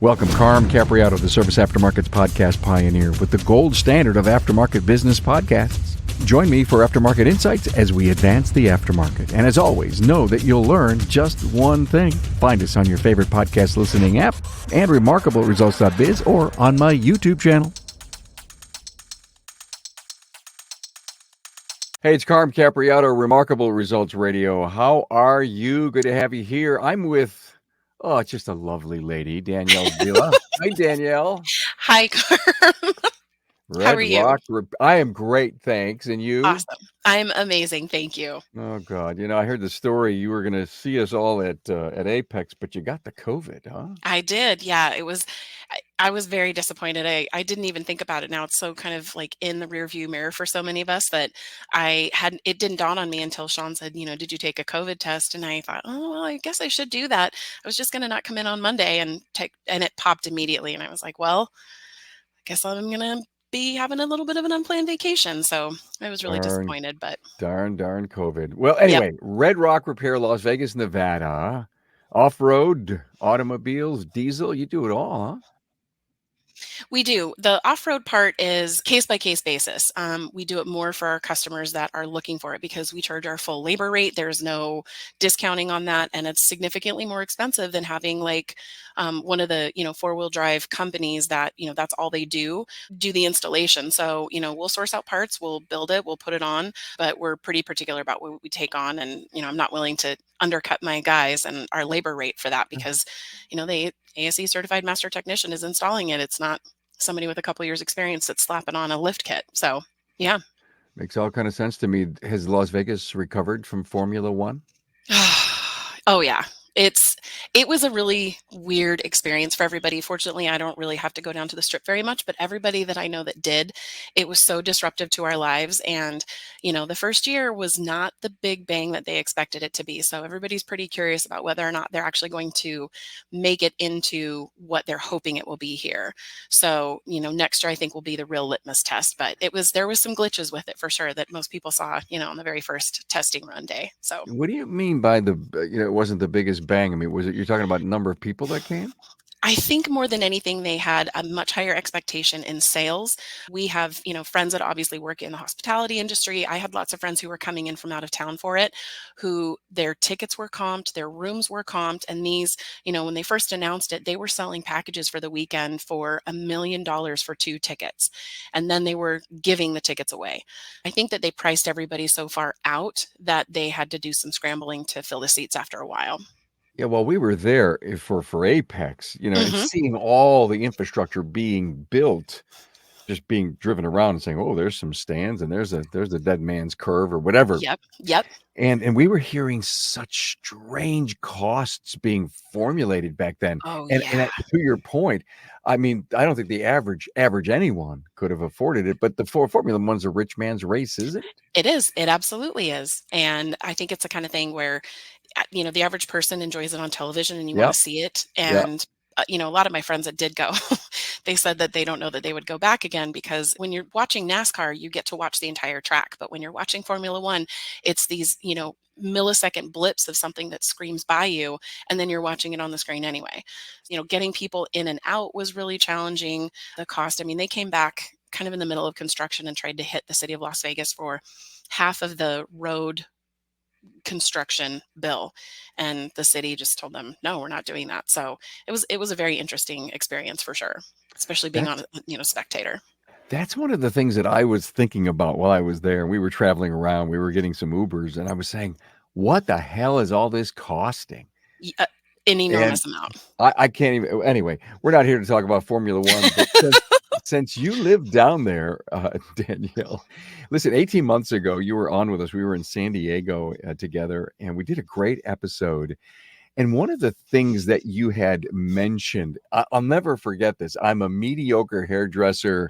Welcome, Carm Capriato, the Service Aftermarkets podcast pioneer with the gold standard of aftermarket business podcasts. Join me for Aftermarket Insights as we advance the aftermarket. And as always, know that you'll learn just one thing. Find us on your favorite podcast listening app and remarkableresults.biz or on my YouTube channel. Hey, it's Carm Capriato, Remarkable Results Radio. How are you? Good to have you here. I'm with, just a lovely lady, Danielle Vila. Hi, Danielle. Hi, Carm. How are you? I am great, thanks. And you? Awesome. I'm amazing. Thank you. Oh, God. I heard the story. You were going to see us all at Apex, but you got the COVID, huh? I did. Yeah, it was. I was very disappointed. I didn't even think about it now. It's so kind of like in the rearview mirror for so many of us that it didn't dawn on me until Sean said, did you take a COVID test? And I thought, oh, well, I guess I should do that. I was just going to not come in on Monday and it popped immediately. And I was like, well, I guess I'm going to be having a little bit of an unplanned vacation. So I was really disappointed, but darn COVID. Well, anyway, yep. Red Rock Repair, Las Vegas, Nevada, off-road, automobiles, diesel, you do it all, huh? We do. The off-road part is case-by-case basis. We do it more for our customers that are looking for it because we charge our full labor rate. There's no discounting on that, and it's significantly more expensive than having like one of the four-wheel drive companies that that's all they do the installation. So we'll source out parts, we'll build it, we'll put it on, but we're pretty particular about what we take on, and I'm not willing to undercut my guys and our labor rate for that because the ASE certified master technician is installing it. It's not somebody with a couple years experience that's slapping on a lift kit. So yeah, makes all kind of sense to me. Has Las Vegas recovered from Formula One? Oh yeah. It was a really weird experience for everybody. Fortunately, I don't really have to go down to the strip very much, but everybody that I know that did, it was so disruptive to our lives. And, the first year was not the big bang that they expected it to be. So everybody's pretty curious about whether or not they're actually going to make it into what they're hoping it will be here. So, next year I think will be the real litmus test, but there was some glitches with it for sure that most people saw, on the very first testing run day. So what do you mean by it wasn't the biggest bang? I mean, you're talking about number of people that came? I think more than anything, they had a much higher expectation in sales. We have, friends that obviously work in the hospitality industry. I had lots of friends who were coming in from out of town for it, who their tickets were comped, their rooms were comped. And these, when they first announced it, they were selling packages for the weekend for $1 million for 2 tickets. And then they were giving the tickets away. I think that they priced everybody so far out that they had to do some scrambling to fill the seats after a while. Yeah, well, we were there for Apex, and seeing all the infrastructure being built, just being driven around and saying, "Oh, there's some stands and there's a dead man's curve or whatever." Yep. And we were hearing such strange costs being formulated back then. Oh, and yeah. To your point, I mean, I don't think the average anyone could have afforded it, but the Formula One's a rich man's race, isn't it? It is. It absolutely is. And I think it's the kind of thing where the average person enjoys it on television and you want to see it. And, a lot of my friends that did go, they said that they don't know that they would go back again because when you're watching NASCAR, you get to watch the entire track. But when you're watching Formula One, it's these, millisecond blips of something that screams by you, and then you're watching it on the screen anyway. Getting people in and out was really challenging. The cost, I mean, they came back kind of in the middle of construction and tried to hit the city of Las Vegas for half of the road construction bill, and the city just told them, no, we're not doing that. So it was a very interesting experience for sure, especially being on a spectator. That's one of the things that I was thinking about while I was there. We were traveling around, we were getting some Ubers, and I was saying, what the hell is all this costing? An enormous amount. I can't even. Anyway, we're not here to talk about Formula One, but since you live down there, Danielle, listen, 18 months ago, you were on with us. We were in San Diego together, and we did a great episode. And one of the things that you had mentioned, I'll never forget this. I'm a mediocre hairdresser,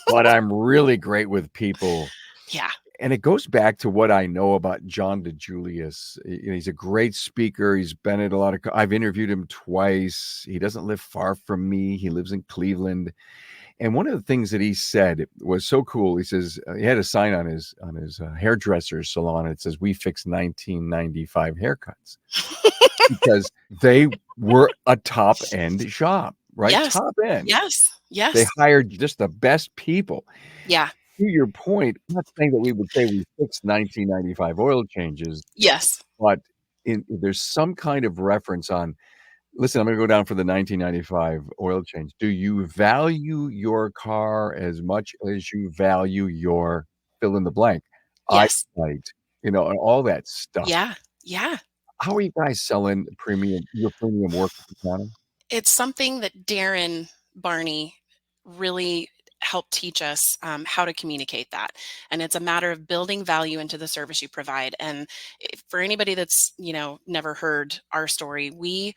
but I'm really great with people. Yeah. And it goes back to what I know about John DeJulius. He's a great speaker. He's been at a lot of, I've interviewed him twice. He doesn't live far from me. He lives in Cleveland. And one of the things that he said was so cool. He says, he had a sign on his hairdresser's salon. It says, "We fix 1995 haircuts." Because they were a top end shop. right? Yes. Top end. Yes. They Yes. hired just the best people. Yeah. To your point, I'm not saying that we would say we fixed 1995 oil changes, Yes. but there's some kind of reference on, listen, I'm gonna go down for the 1995 oil change. Do you value your car as much as you value your fill in the blank, Yes. eyesight, and all that stuff? Yeah. Yeah. How are you guys selling your premium work at the counter? It's something that Darren Barney really helped teach us how to communicate that. And it's a matter of building value into the service you provide. And for anybody that's, never heard our story, we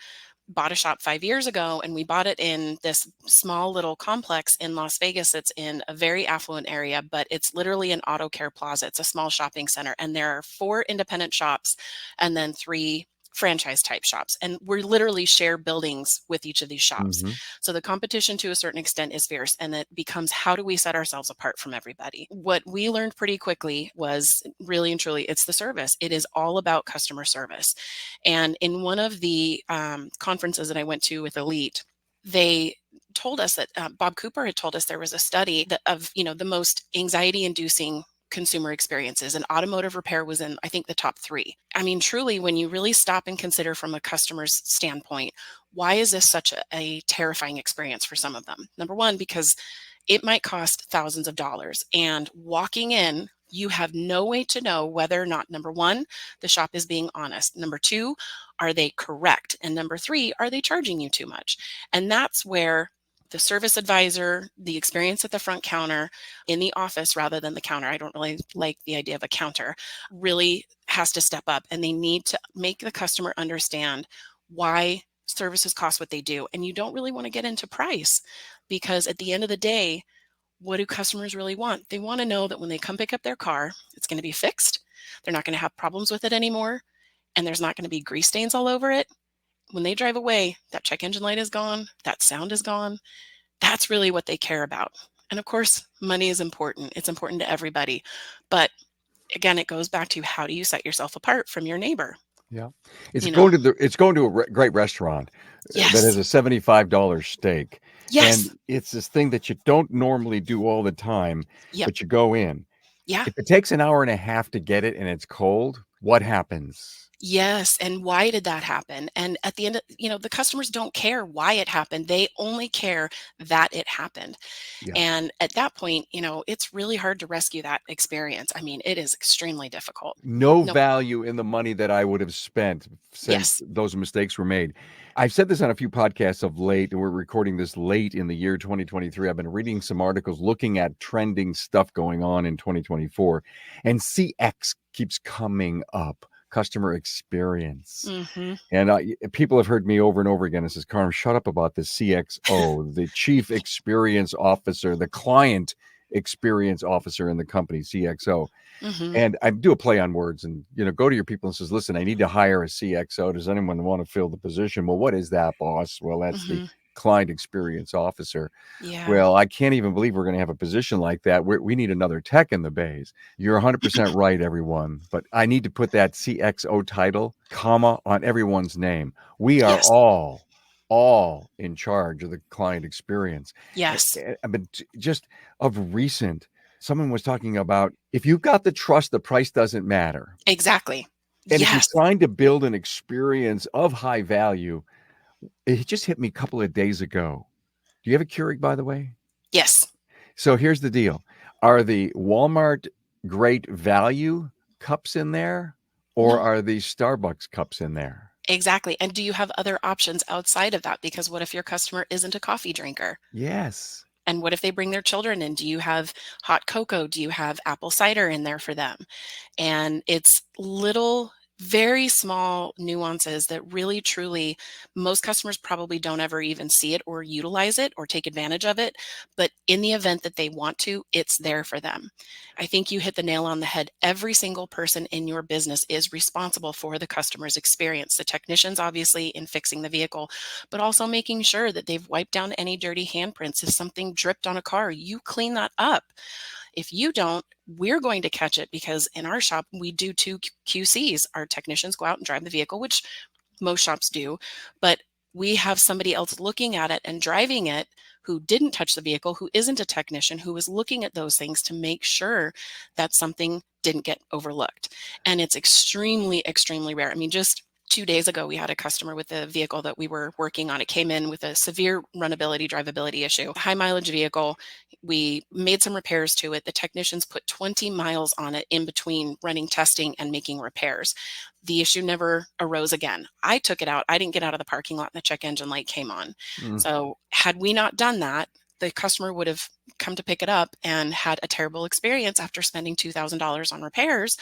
bought a shop 5 years ago, and we bought it in this small little complex in Las Vegas. That's in a very affluent area, but it's literally an auto care plaza. It's a small shopping center, and there are 4 independent shops and then 3 franchise type shops, and we literally share buildings with each of these shops. Mhm. So the competition to a certain extent is fierce, and it becomes, how do we set ourselves apart from everybody? What we learned pretty quickly was, really and truly, it's the service. It is all about customer service. And in one of the conferences that I went to with Elite, they told us that Bob Cooper had told us there was a study of the most anxiety inducing consumer experiences, and automotive repair was in, I think, the top 3. I mean, truly, when you really stop and consider from a customer's standpoint, why is this such a terrifying experience for some of them? Number one, because it might cost thousands of dollars, and walking in, you have no way to know whether or not, number one, the shop is being honest. Number two, are they correct? And number three, are they charging you too much? And that's where the service advisor, the experience at the front counter, in the office rather than the counter — I don't really like the idea of a counter — really has to step up, and they need to make the customer understand why services cost what they do. And you don't really want to get into price, because at the end of the day, what do customers really want? They want to know that when they come pick up their car, it's going to be fixed. They're not going to have problems with it anymore. And there's not going to be grease stains all over it. When they drive away, that check engine light is gone. That sound is gone. That's really what they care about. And of course, money is important. It's important to everybody. But again, it goes back to, how do you set yourself apart from your neighbor? Yeah. It's You know? going to a great restaurant that has Yes. a $75 steak, and Yes. it's this thing that you don't normally do all the time, Yep. but you go in. Yeah. If it takes an hour and a half to get it and it's cold, what happens? Yes, and why did that happen? And at the end of, the customers don't care why it happened. They only care that it happened. Yeah. And at that point, it's really hard to rescue that experience. I mean, it is extremely difficult. No No. value in the money that I would have spent since Yes. those mistakes were made. I've said this on a few podcasts of late, and we're recording this late in the year 2023. I've been reading some articles looking at trending stuff going on in 2024, and CX keeps coming up, customer experience. Hmm. And people have heard me over and over again. It says, Carm, shut up about the CXO, the Chief Experience Officer, the Client Experience Officer in the company, CXO. Hmm. And I do a play on words and, go to your people and says, listen, I need to hire a CXO. Does anyone want to fill the position? Well, what is that, boss? Well, that's the Hmm. Client Experience Officer. Yeah. Well, I can't even believe we're going to have a position like that. We need another tech in the bays. You're 100% right, everyone. But I need to put that CXO title, comma, on everyone's name. We are Yes. all in charge of the client experience. Yes. But just of recent, someone was talking about, if you've got the trust, the price doesn't matter. Exactly. And if you're Yes. trying to build an experience of high value, it just hit me a couple of days ago. Do you have a Keurig, by the way? Yes. So here's the deal. Are the Walmart Great Value cups in there, or No. are the Starbucks cups in there? Exactly. And do you have other options outside of that? Because what if your customer isn't a coffee drinker? Yes. And what if they bring their children in? Do you have hot cocoa? Do you have apple cider in there for them? And it's little, very small nuances that really, truly, most customers probably don't ever even see it or utilize it or take advantage of it. But in the event that they want to, it's there for them. I think you hit the nail on the head. Every single person in your business is responsible for the customer's experience. The technicians, obviously, in fixing the vehicle, but also making sure that they've wiped down any dirty handprints. If something dripped on a car, you clean that up. If you don't, we're going to catch it, because in our shop, we do 2 QCs. Our technicians go out and drive the vehicle, which most shops do. But we have somebody else looking at it and driving it who didn't touch the vehicle, who isn't a technician, who is looking at those things to make sure that something didn't get overlooked. And it's extremely, extremely rare. I mean, just 2 days ago, we had a customer with a vehicle that we were working on. It came in with a severe runnability, drivability issue, high mileage vehicle. We made some repairs to it. The technicians put 20 miles on it in between running testing and making repairs. The issue never arose again. I took it out. I didn't get out of the parking lot and the check engine light came on. Mm. So had we not done that, the customer would have come to pick it up and had a terrible experience after spending $2,000 on repairs,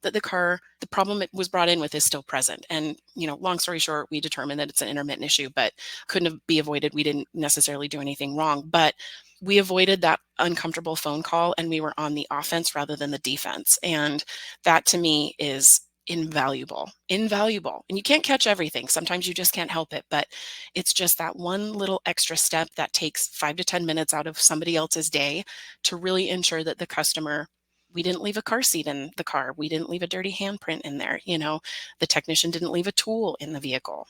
that the problem it was brought in with is still present. And, long story short, we determined that it's an intermittent issue, but couldn't be avoided. We didn't necessarily do anything wrong, but we avoided that uncomfortable phone call and we were on the offense rather than the defense. And that to me is invaluable. And you can't catch everything. Sometimes you just can't help it, but it's just that one little extra step that takes 5 to 10 minutes out of somebody else's day to really ensure that the customer, we didn't leave a car seat in the car. We didn't leave a dirty handprint in there. The technician didn't leave a tool in the vehicle.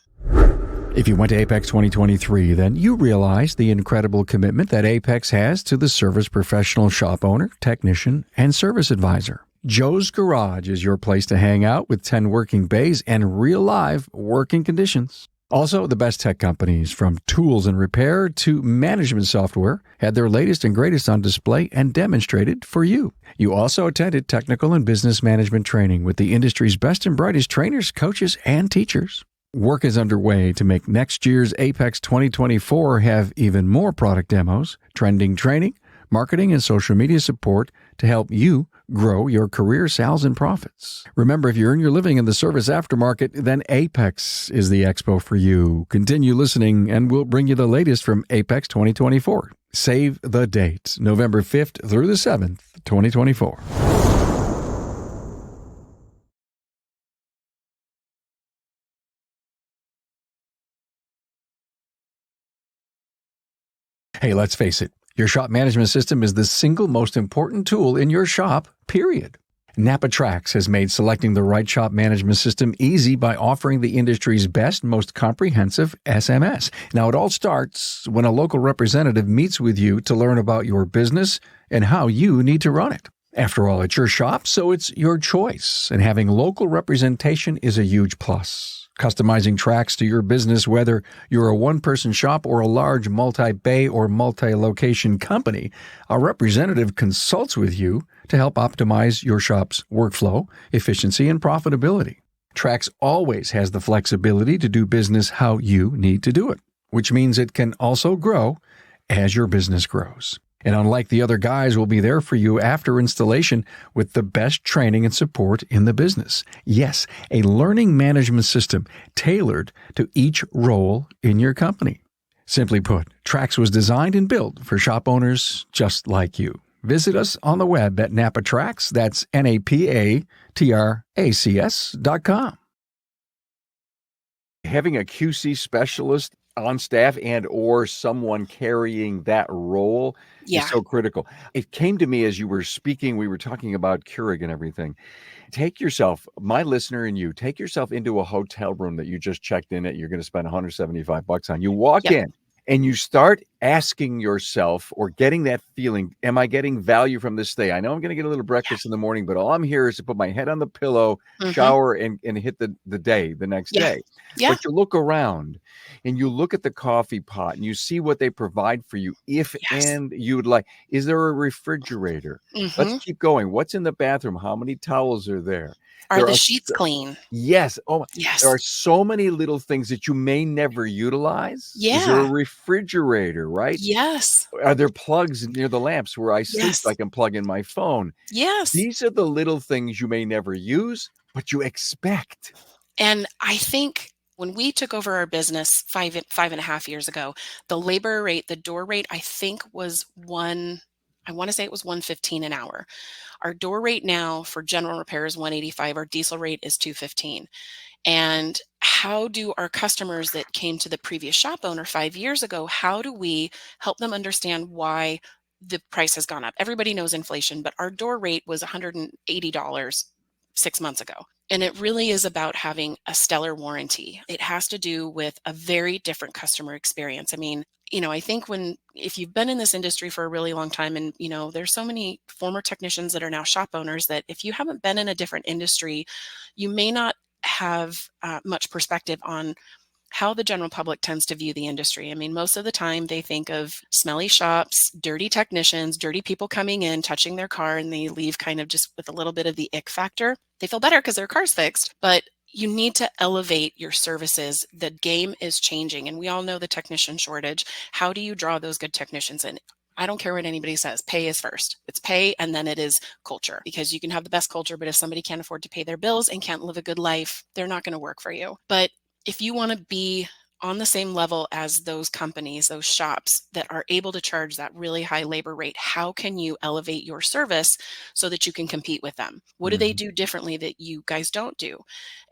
If you went to Apex 2023, then you realize the incredible commitment that Apex has to the service professional, shop owner, technician, and service advisor. Joe's Garage is your place to hang out with 10 working bays and real live working conditions. Also, the best tech companies, from tools and repair to management software, had their latest and greatest on display and demonstrated for you. You also attended technical and business management training with the industry's best and brightest trainers, coaches, and teachers. Work is underway to make next year's Apex 2024 have even more product demos, trending training, marketing, and social media support to help you grow your career, sales, and profits. Remember, if you earn your living in the service aftermarket, then Apex is the expo for you. Continue listening, and we'll bring you the latest from Apex 2024. Save the date, November 5th through the 7th, 2024. Hey, let's face it, your shop management system is the single most important tool in your shop, period. Napa Trax has made selecting the right shop management system easy by offering the industry's best, most comprehensive SMS. Now, it all starts when a local representative meets with you to learn about your business and how you need to run it. After all, it's your shop, so it's your choice, and having local representation is a huge plus. Customizing Trax to your business, whether you're a one-person shop or a large multi-bay or multi-location company, a representative consults with you to help optimize your shop's workflow, efficiency, and profitability. Trax always has the flexibility to do business how you need to do it, which means it can also grow as your business grows. And unlike the other guys, we'll be there for you after installation with the best training and support in the business. Yes, a learning management system tailored to each role in your company. Simply put, Trax was designed and built for shop owners just like you. Visit us on the web at NapaTrax, that's NapaTracs.com. Having a QC specialist on staff and or someone carrying that role is so critical. It came to me as you were speaking, we were talking about Keurig and everything. Take yourself, my listener and you, take yourself into a hotel room that you just checked in at, you're going to spend $175 on. You walk in and you start asking yourself or getting that feeling, am I getting value from this stay? I know I'm going to get a little breakfast in the morning, but all I'm here is to put my head on the pillow, shower, and hit the next day. But you look around and you look at the coffee pot and you see what they provide for you. And you would like, is there a refrigerator? Let's keep going. What's in the bathroom? How many towels are there? Are the sheets clean? Yes. Oh, yes. There are so many little things that you may never utilize. Yeah. Is there a refrigerator, right? Yes. Are there plugs near the lamps where I sleep so I can plug in my phone? Yes. These are the little things you may never use, but you expect. And I think when we took over our business 5.5 years ago, the labor rate, the door rate, I think was I want to say it was $115 an hour. Our door rate now for general repair is $185. Our diesel rate is $215. And how do our customers that came to the previous shop owner 5 years ago, how do we help them understand why the price has gone up? Everybody knows inflation, but our door rate was $180 6 months ago. And it really is about having a stellar warranty. It has to do with a very different customer experience. I mean, I think if you've been in this industry for a really long time, and, there's so many former technicians that are now shop owners, that if you haven't been in a different industry, you may not have much perspective on how the general public tends to view the industry. I mean, most of the time they think of smelly shops, dirty technicians, dirty people coming in, touching their car, and they leave kind of just with a little bit of the ick factor. They feel better because their car's fixed, but you need to elevate your services. The game is changing, and we all know the technician shortage. How do you draw those good technicians in? I don't care what anybody says. Pay is first. It's pay, and then it is culture, because you can have the best culture, but if somebody can't afford to pay their bills and can't live a good life, they're not going to work for you. But if you want to be on the same level as those companies, those shops that are able to charge that really high labor rate, how can you elevate your service so that you can compete with them? What do they Mhm. do differently that you guys don't do?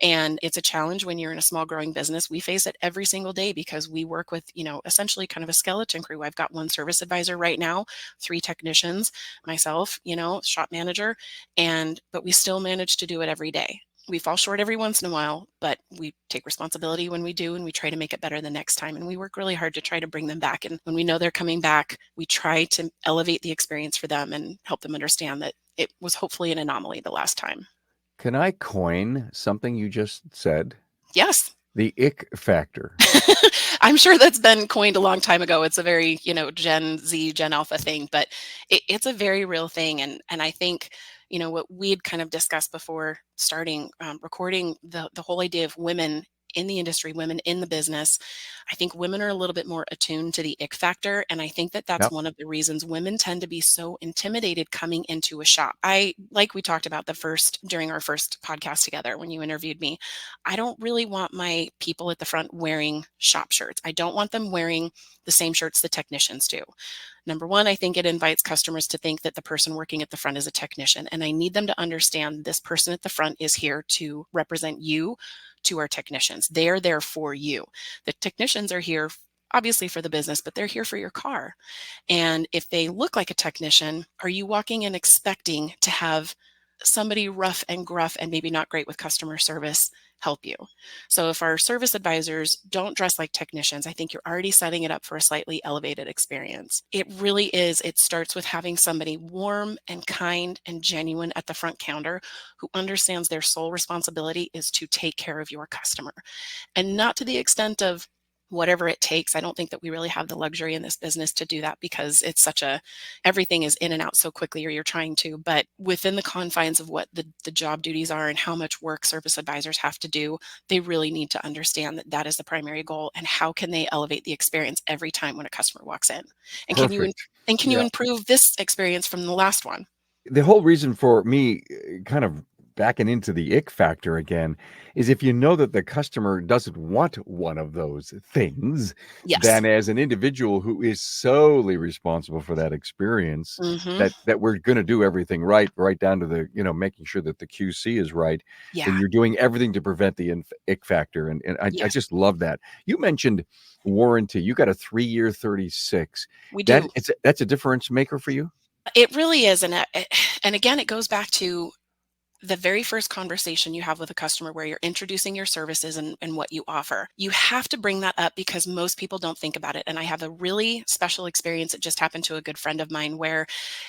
And it's a challenge when you're in a small growing business. We face it every single day because we work with, essentially kind of a skeleton crew. I've got one service advisor right now, 3 technicians, myself, shop manager, but we still manage to do it every day. We fall short every once in a while, but we take responsibility when we do, and we try to make it better the next time. And we work really hard to try to bring them back. And when we know they're coming back, we try to elevate the experience for them and help them understand that it was hopefully an anomaly the last time. Can I coin something you just said? Yes. The ick factor. I'm sure that's been coined a long time ago. It's a very, Gen Z, Gen Alpha thing, but it's a very real thing. And I think, what we'd kind of discussed before starting recording, the whole idea of women in the industry, women in the business. I think women are a little bit more attuned to the ick factor. And I think that that's Yep. one of the reasons women tend to be so intimidated coming into a shop. Like we talked about during our first podcast together when you interviewed me, I don't really want my people at the front wearing shop shirts. I don't want them wearing the same shirts the technicians do. Number one, I think it invites customers to think that the person working at the front is a technician. And I need them to understand this person at the front is here to represent you to our technicians. They're there for you. The technicians are here obviously for the business, but they're here for your car. And if they look like a technician, are you walking in expecting to have somebody rough and gruff and maybe not great with customer service help you? So if our service advisors don't dress like technicians, I think you're already setting it up for a slightly elevated experience. It really is. It starts with having somebody warm and kind and genuine at the front counter who understands their sole responsibility is to take care of your customer, and not to the extent of whatever it takes. I don't think that we really have the luxury in this business to do that because it's everything is in and out so quickly, or you're trying to, but within the confines of what the job duties are and how much work service advisors have to do, they really need to understand that that is the primary goal, and how can they elevate the experience every time when a customer walks in? And Perfect. can you Yeah. improve this experience from the last one? The whole reason for me kind of backing into the ick factor again is if you know that the customer doesn't want one of those things, Yes. then as an individual who is solely responsible for that experience, Mhm. that we're going to do everything right down to the, making sure that the QC is right, then Yeah. you're doing everything to prevent the ick factor. And I Yes. just love that. You mentioned warranty. You got a 3-year 36. We do. That's a difference maker for you? It really is, and again, it goes back to the very first conversation you have with a customer where you're introducing your services and what you offer. You have to bring that up because most people don't think about it. And I have a really special experience that just happened to a good friend of mine where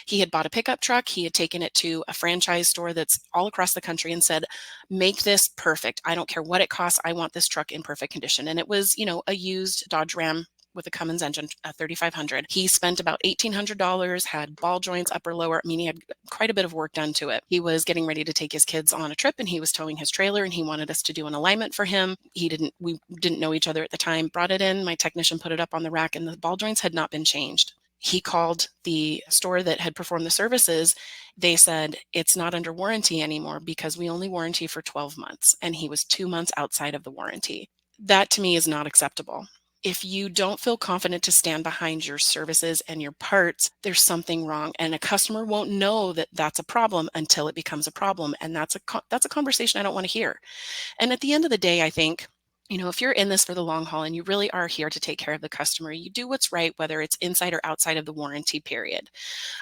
he had bought a pickup truck. He had taken it to a franchise store that's all across the country and said, make this perfect. I don't care what it costs. I want this truck in perfect condition. And it was, a used Dodge Ram with a Cummins engine, a 3500. He spent about $1,800, had ball joints, upper, lower. I mean, he had quite a bit of work done to it. He was getting ready to take his kids on a trip, and he was towing his trailer, and he wanted us to do an alignment for him. We didn't know each other at the time, brought it in. My technician put it up on the rack, and the ball joints had not been changed. He called the store that had performed the services. They said, it's not under warranty anymore because we only warranty for 12 months. And he was 2 months outside of the warranty. That to me is not acceptable. If you don't feel confident to stand behind your services and your parts, there's something wrong. And a customer won't know that that's a problem until it becomes a problem. And that's a conversation I don't want to hear. And at the end of the day, I think, if you're in this for the long haul and you really are here to take care of the customer, you do what's right, whether it's inside or outside of the warranty period.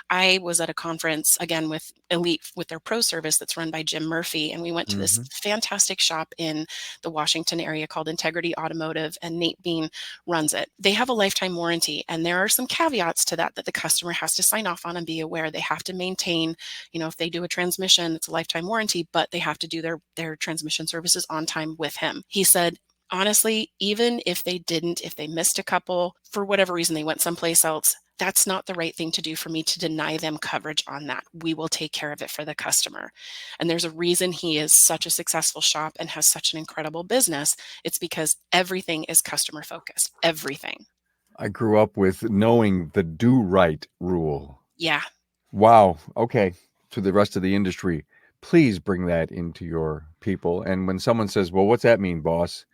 I was at a conference again with elite with their pro service that's run by Jim Murphy. And we went to this Mhm. fantastic shop in the Washington area called Integrity Automotive, and Nate Bean runs it. They have a lifetime warranty, and there are some caveats to that the customer has to sign off on and be aware. They have to maintain, if they do a transmission, it's a lifetime warranty, but they have to do their transmission services on time with him. He said, honestly, even if they didn't, if they missed a couple, for whatever reason, they went someplace else, that's not the right thing to do for me to deny them coverage on that. We will take care of it for the customer. And there's a reason he is such a successful shop and has such an incredible business. It's because everything is customer focused. Everything. I grew up with knowing the do right rule. Yeah. Wow. Okay. To the rest of the industry, please bring that into your people. And when someone says, well, what's that mean, boss?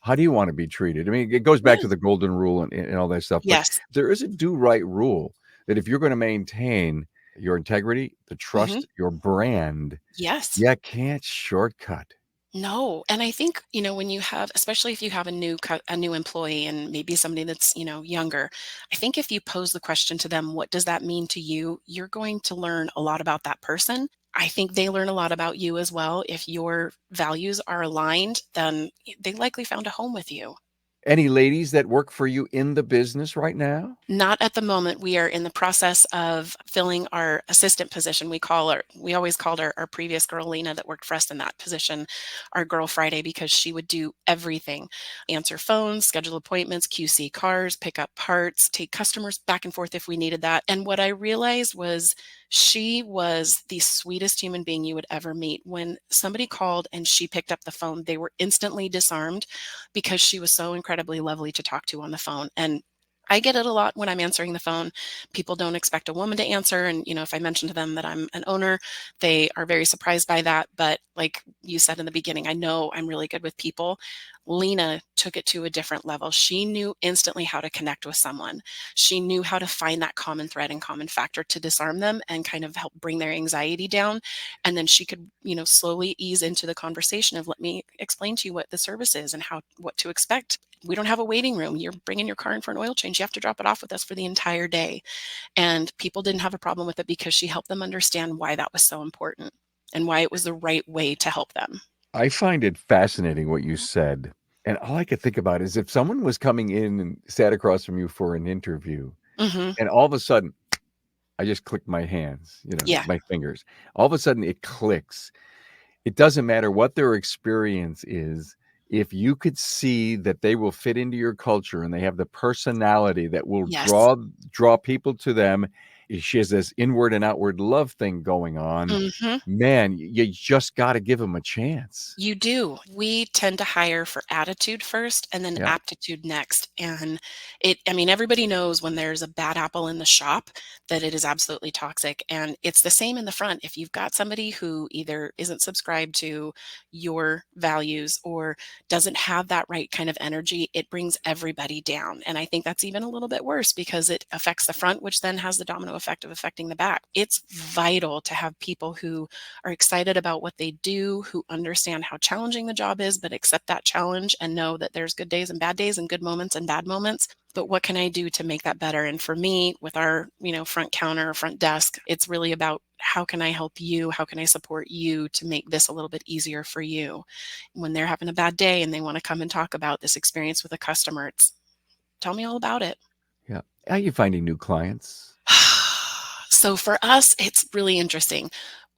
How do you want to be treated? I mean, it goes back Yeah. to the golden rule and all that stuff. But Yes. there is a do right rule that if you're going to maintain your integrity, the Hmm. trust, your brand, Yes. you can't shortcut. No, and I think, when you have, especially if you have a new employee and maybe somebody that's, younger, I think if you pose the question to them, what does that mean to you? You're going to learn a lot about that person. I think they learn a lot about you as well. If your values are aligned, then they likely found a home with you. Any ladies that work for you in the business right now? Not at the moment. We are in the process of filling our assistant position. We always called our previous girl, Lena, that worked for us in that position, our girl Friday, because she would do everything: answer phones, schedule appointments, QC cars, pick up parts, take customers back and forth if we needed that. And what I realized was she was the sweetest human being you would ever meet. When somebody called and she picked up the phone, they were instantly disarmed because she was so incredibly lovely to talk to on the phone. And I get it a lot when I'm answering the phone. People don't expect a woman to answer. And, if I mention to them that I'm an owner, they are very surprised by that. But like you said in the beginning, I know I'm really good with people. Lena took it to a different level. She knew instantly how to connect with someone. She knew how to find that common thread and common factor to disarm them and kind of help bring their anxiety down. And then she could, slowly ease into the conversation of, let me explain to you what the service is and what to expect. We don't have a waiting room. You're bringing your car in for an oil change. You have to drop it off with us for the entire day. And people didn't have a problem with it because she helped them understand why that was so important and why it was the right way to help them. I find it fascinating what you said. And all I could think about is if someone was coming in and sat across from you for an interview, Hmm. and all of a sudden, I just clicked my hands, Yeah. my fingers. All of a sudden, it clicks. It doesn't matter what their experience is. If you could see that they will fit into your culture and they have the personality that will Yes. draw people to them, she has this inward and outward love thing going on. Hmm. Man, you just got to give them a chance. You do. We tend to hire for attitude first and then Yeah. aptitude next. And everybody knows when there's a bad apple in the shop that it is absolutely toxic. And it's the same in the front. If you've got somebody who either isn't subscribed to your values or doesn't have that right kind of energy, it brings everybody down. And I think that's even a little bit worse because it affects the front, which then has the domino effect of affecting the back. It's vital to have people who are excited about what they do, who understand how challenging the job is, but accept that challenge and know that there's good days and bad days and good moments and bad moments. But what can I do to make that better? And for me, with our, front counter, front desk, it's really about how can I help you? How can I support you to make this a little bit easier for you? When they're having a bad day and they want to come and talk about this experience with a customer, it's tell me all about it. Yeah. Are you finding new clients? So for us, it's really interesting.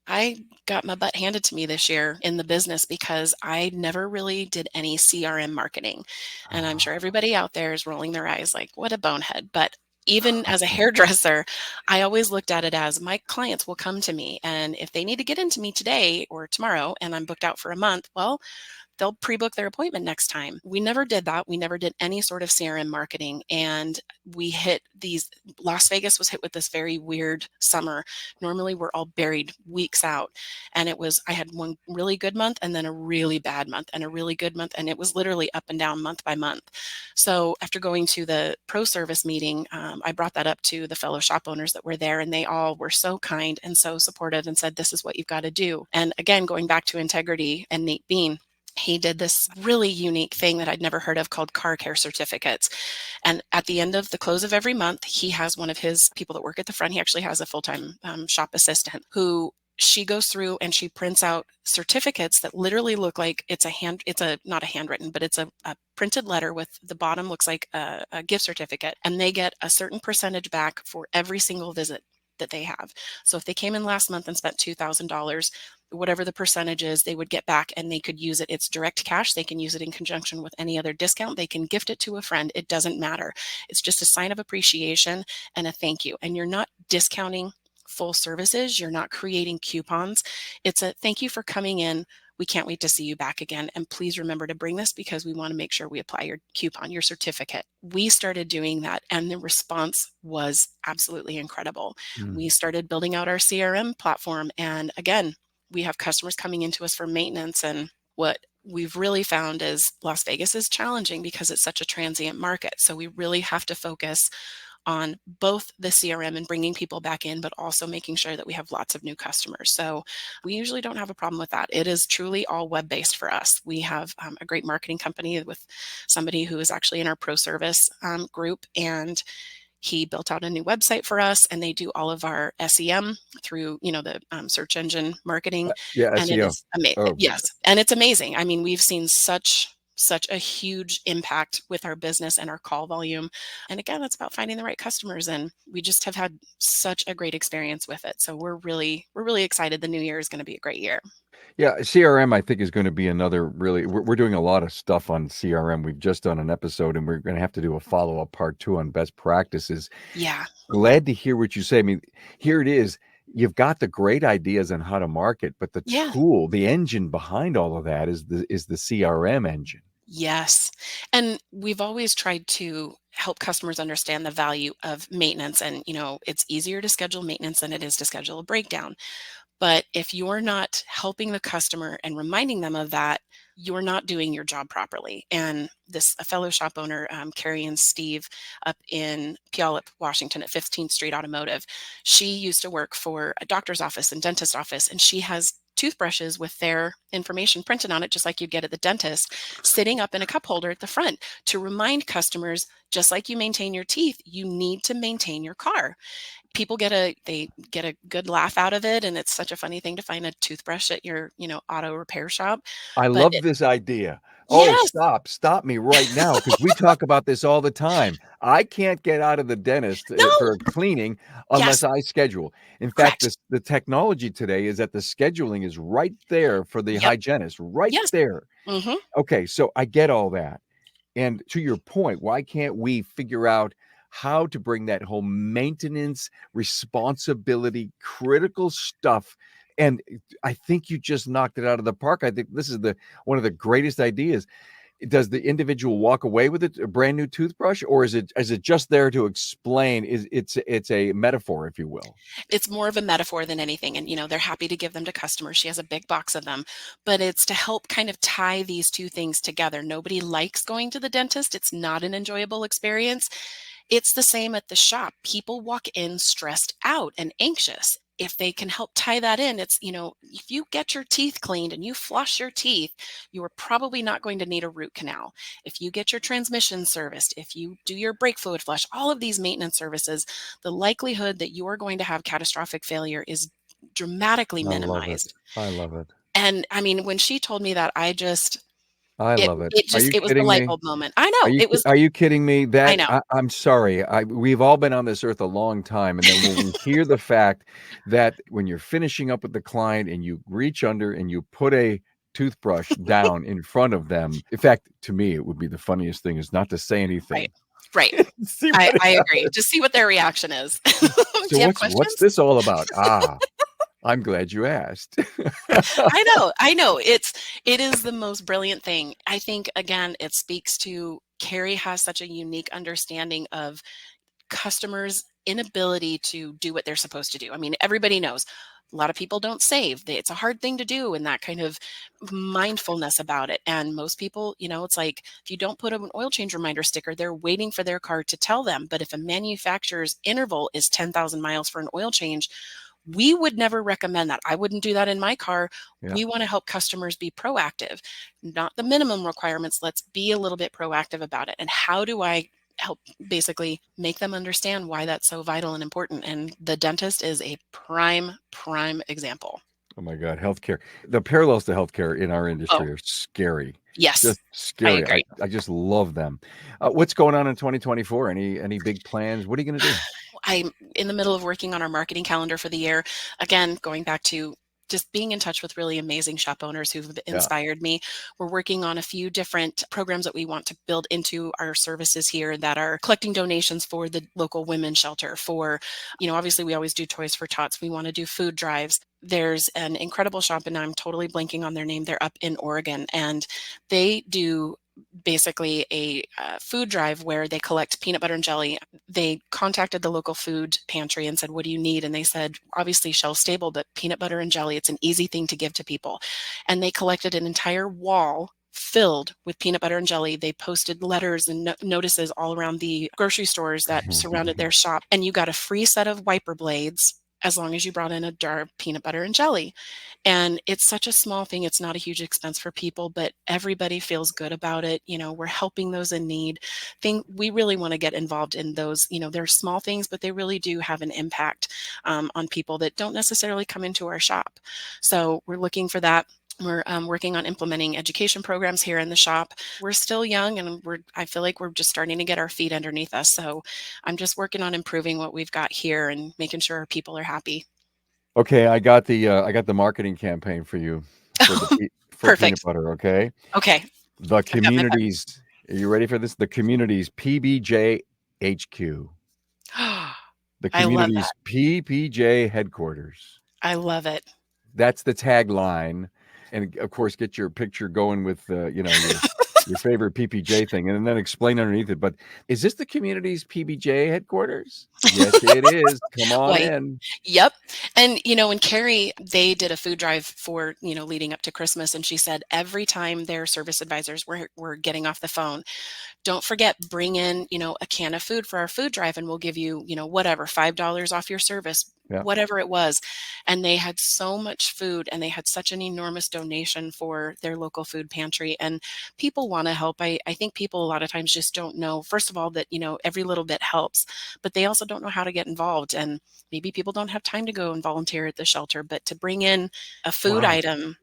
I got my butt handed to me this year in the business because I never really did any CRM marketing. And I'm sure everybody out there is rolling their eyes like, what a bonehead. But even as a hairdresser, I always looked at it as my clients will come to me. And if they need to get into me today or tomorrow and I'm booked out for a month, well, they'll pre-book their appointment next time. We never did that. We never did any sort of CRM marketing. And Las Vegas was hit with this very weird summer. Normally we're all buried weeks out. And I had one really good month and then a really bad month and a really good month. And it was literally up and down month by month. So after going to the pro service meeting, I brought that up to the fellow shop owners that were there, and they all were so kind and so supportive and said, this is what you've got to do. And again, going back to integrity and Nate Bean, he did this really unique thing that I'd never heard of called car care certificates. And at the end of the close of every month, he has one of his people that work at the front. He actually has a full-time shop assistant who she goes through and she prints out certificates that literally look like it's not a handwritten, but it's a printed letter with the bottom looks like a gift certificate, and they get a certain percentage back for every single visit that they have. So if they came in last month and spent $2,000, whatever the percentage is, they would get back, and they could use it. It's direct cash. They can use it in conjunction with any other discount. They can gift it to a friend. It doesn't matter. It's just a sign of appreciation and a thank you. And you're not discounting full services. You're not creating coupons. It's a thank you for coming in. We can't wait to see you back again. And please remember to bring this because we want to make sure we apply your coupon, your certificate. We started doing that, and the response was absolutely incredible. Mm. We started building out our CRM platform. And again, we have customers coming into us for maintenance. And what we've really found is Las Vegas is challenging because it's such a transient market. So we really have to focus on both the CRM and bringing people back in, but also making sure that we have lots of new customers. So we usually don't have a problem with that. It is truly all web-based for us. We have a great marketing company with somebody who is actually in our pro service group, and he built out a new website for us, and they do all of our SEM through, the search engine marketing. Yeah, And it SEO. is amazing. Oh, Yes. And it's amazing. I mean, we've seen such a huge impact with our business and our call volume. And again, it's about finding the right customers. And we just have had such a great experience with it. So we're really excited. The new year is going to be a great year. yeah. CRM, I think, is going to be another really. We're doing a lot of stuff on CRM. We've just done an episode, and we're going to have to do a follow-up part 2 on best practices. Yeah. Glad to hear what you say. I mean, here it is. You've got the great ideas on how to market, but the Yeah. tool, the engine behind all of that is the CRM engine. Yes. And we've always tried to help customers understand the value of maintenance. And, it's easier to schedule maintenance than it is to schedule a breakdown. But if you're not helping the customer and reminding them of that, you're not doing your job properly. And a fellow shop owner, Carrie and Steve, up in Puyallup, Washington, at 15th Street Automotive, she used to work for a doctor's office and dentist office, and she has toothbrushes with their information printed on it, just like you'd get at the dentist, sitting up in a cup holder at the front to remind customers, just like you maintain your teeth, you need to maintain your car. People get a good laugh out of it, and it's such a funny thing to find a toothbrush at your auto repair shop. I But love this idea. Oh, yes. stop me right now, because we talk about this all the time. I can't get out of the dentist No. for cleaning Yes. unless I schedule. In fact, Correct. the technology today is that the scheduling is right there for the Yep. hygienist, right Yes. there. Mhm. Okay, so I get all that. And to your point, why can't we figure out how to bring that whole maintenance, responsibility, critical stuff? And I think you just knocked it out of the park. I think this is one of the greatest ideas. Does the individual walk away with a brand new toothbrush, or is it just there to explain? It's a metaphor, if you will? It's more of a metaphor than anything, and they're happy to give them to customers. She has a big box of them, but it's to help kind of tie these two things together. Nobody likes going to the dentist. It's not an enjoyable experience. It's the same at the shop. People walk in stressed out and anxious. If they can help tie that in, if you get your teeth cleaned and you floss your teeth, you are probably not going to need a root canal. If you get your transmission serviced, if you do your brake fluid flush, all of these maintenance services, the likelihood that you are going to have catastrophic failure is dramatically I love it. minimized. I love it. And I mean, when she told me that, I it love it. it Are just you it was the kidding light me? bulb moment. I know. It was Are you kidding me? I That know. I'm sorry. We've all been on this earth a long time, and then when we hear the fact that when you're finishing up with the client and you reach under and you put a toothbrush down in front of them. In fact, to me, it would be the funniest thing is not to say Right. anything. Right. See I what I agree. happens. Just see what their reaction is. So Do you have what's questions? this all about? I'm glad you asked. I know. It is the most brilliant thing. I think again, it speaks to Carrie has such a unique understanding of customers' inability to do what they're supposed to do. I mean, everybody knows a lot of people don't save. It's a hard thing to do, and that kind of mindfulness about it. And most people, it's like if you don't put an oil change reminder sticker, they're waiting for their car to tell them. But if a manufacturer's interval is 10,000 miles for an oil change, we would never recommend that. I wouldn't do that in my car. Yeah, We want to help customers be proactive, not the minimum requirements. Let's be a little bit proactive about it. And how do I help basically make them understand why that's so vital and important? And the dentist is a prime example. Oh my God, healthcare. The parallels to healthcare in our Oh, industry are scary. yes, Just I scary. I agree. I just love them. What's going on in 2024? Any big plans? What are you gonna do? I'm in the middle of working on our marketing calendar for the year. Again, going back to just being in touch with really amazing shop owners who've Yeah. inspired me. We're working on a few different programs that we want to build into our services here that are collecting donations for the local women's shelter. For, obviously we always do Toys for Tots. We want to do food drives. There's an incredible shop, and I'm totally blanking on their name. They're up in Oregon, and they do basically a food drive where they collect peanut butter and jelly. They contacted the local food pantry and said, "What do you need?" And they said, obviously shelf stable, but peanut butter and jelly, it's an easy thing to give to people. And they collected an entire wall filled with peanut butter and jelly. They posted letters and notices all around the grocery stores that surrounded their shop. And you got a free set of wiper blades as long as you brought in a jar of peanut butter and jelly. And it's such a small thing. It's not a huge expense for people, but everybody feels good about it. We're helping those in need. We really want to get involved in those. They're small things, but they really do have an impact on people that don't necessarily come into our shop. So we're looking for that. We're working on implementing education programs here in the shop. We're still young, and I feel like we're just starting to get our feet underneath us. So I'm just working on improving what we've got here and making sure our people are happy. Okay, I got the marketing campaign for you for peanut Perfect. butter, okay? Okay. The I've got my pen. communities Are you ready for this? The community's PBJ HQ. The I love community's that. PPJ headquarters. I love it. That's the tagline, and, of course, get your picture going with, your favorite PPJ thing, and then explain underneath it, but, "Is this the community's PBJ headquarters?" "Yes, it is. Come on Why, in." yep. And, when Carrie, they did a food drive for, leading up to Christmas, and she said every time their service advisors were getting off the phone, don't forget, bring in, a can of food for our food drive, and we'll give you, whatever, $5 off your service, Yeah. whatever it was. And they had so much food, and they had such an enormous donation for their local food pantry. And people want to help. I think people a lot of times just don't know, first of all, that, every little bit helps, but they also don't know how to get involved. And maybe people don't have time to go and volunteer at the shelter, but to bring in a food Wow. item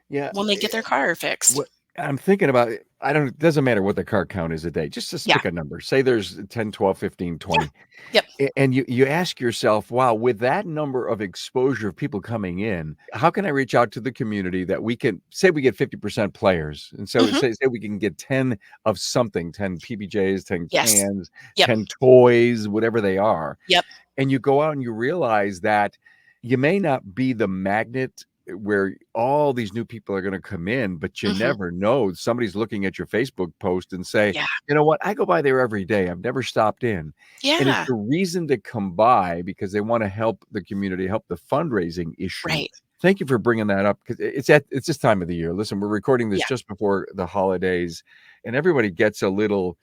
Yeah, when they get their car fixed. what I'm thinking about it, it doesn't matter what the car count is a day, just Yeah. pick a number. Say there's 10, 12, 15, Yeah. 20. Yep. And you ask yourself, wow, with that number of exposure of people coming in, how can I reach out to the community that we can say we get 50% players? And so Hmm. say we can get 10 of something, 10 PBJs, 10 Yes. cans, Yep. 10 toys, whatever they are. Yep. And you go out and you realize that you may not be the magnet where all these new people are going to come in, but you Hmm. never know. Somebody's looking at your Facebook post and say, Yeah. you know what? I go by there every day. I've never stopped in. And it's Yeah. a reason to come by because they want to help the community, help the fundraising issue. Right. Thank you for bringing that up because it's this time of the year. Listen, we're recording this Yeah. just before the holidays, and everybody gets a little,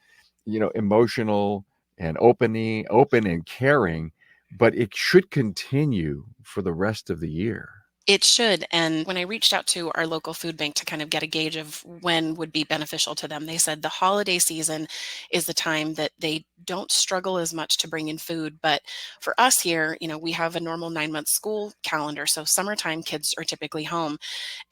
emotional and open and caring, but it should continue for the rest of the year. It should. And when I reached out to our local food bank to kind of get a gauge of when would be beneficial to them, they said the holiday season is the time that they don't struggle as much to bring in food. But for us here, we have a normal 9-month school calendar. So summertime kids are typically home.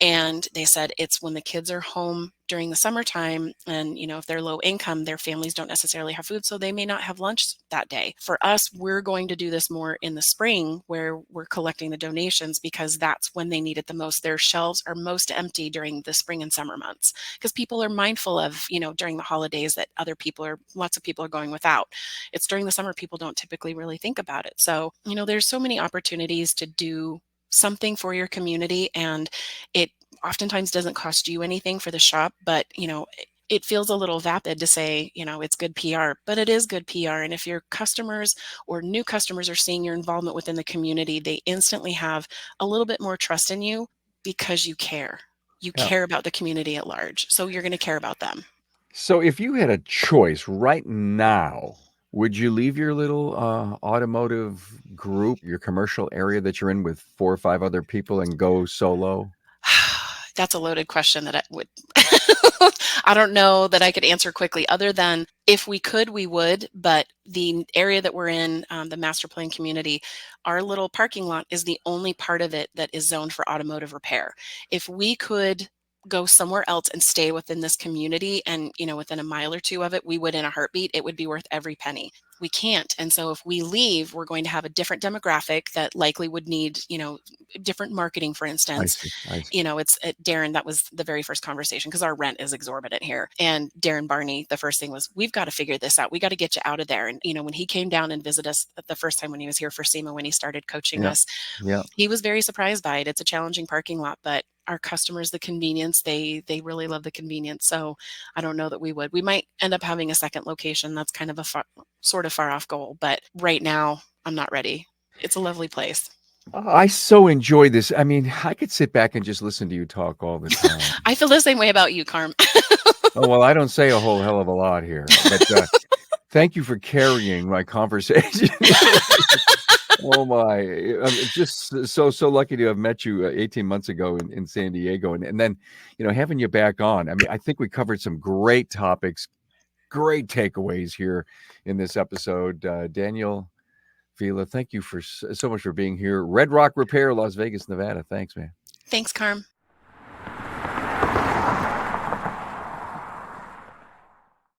And they said it's when the kids are home during the summertime and, if they're low income, their families don't necessarily have food, so they may not have lunch that day. For us, we're going to do this more in the spring where we're collecting the donations because that's when they need it the most. Their shelves are most empty during the spring and summer months because people are mindful of, during the holidays that lots of people are going without. It's during the summer people don't typically really think about it. So, there's so many opportunities to do something for your community, and it oftentimes doesn't cost you anything for the shop, but it feels a little vapid to say, it's good PR, but it is good PR. And if your customers or new customers are seeing your involvement within the community, they instantly have a little bit more trust in you because you care. You Yeah. care about the community at large. So you're going to care about them. So if you had a choice right now, would you leave your little automotive group, your commercial area that you're in with 4 or 5 other people and go solo? That's a loaded question that I would I don't know that I could answer quickly other than if we could, we would, but the area that we're in, the master plan community, our little parking lot is the only part of it that is zoned for automotive repair. If we could go somewhere else and stay within this community and, within a mile or two of it, we would in a heartbeat. It would be worth every penny. We can't. And so if we leave, we're going to have a different demographic that likely would need, different marketing, for I instance. see. I see. It's Darren, that was the very first conversation because our rent is exorbitant here. And Darren Barney, the first thing was, we've got to figure this out. We got to get you out of there. And, when he came down and visited us the first time when he was here for SEMA, when he started coaching Yeah. us, Yeah. he was very surprised by it. It's a challenging parking lot, but our customers, the convenience, they really love the convenience. So I don't know that we would. We might end up having a second location. That's kind of a sort of far off goal, but right now I'm not ready. It's a lovely place. I so enjoy this. I mean, I could sit back and just listen to you talk all the time. I feel the same way about you, Carm. Oh, well, I don't say a whole hell of a lot here, but thank you for carrying my conversation. Oh my! I'm just so lucky to have met you 18 months ago in San Diego, and then having you back on. I mean, I think we covered some great topics, great takeaways here in this episode. Danielle Vila, thank you for so much for being here. Red Rock Repair, Las Vegas, Nevada. Thanks, man. Thanks, Carm.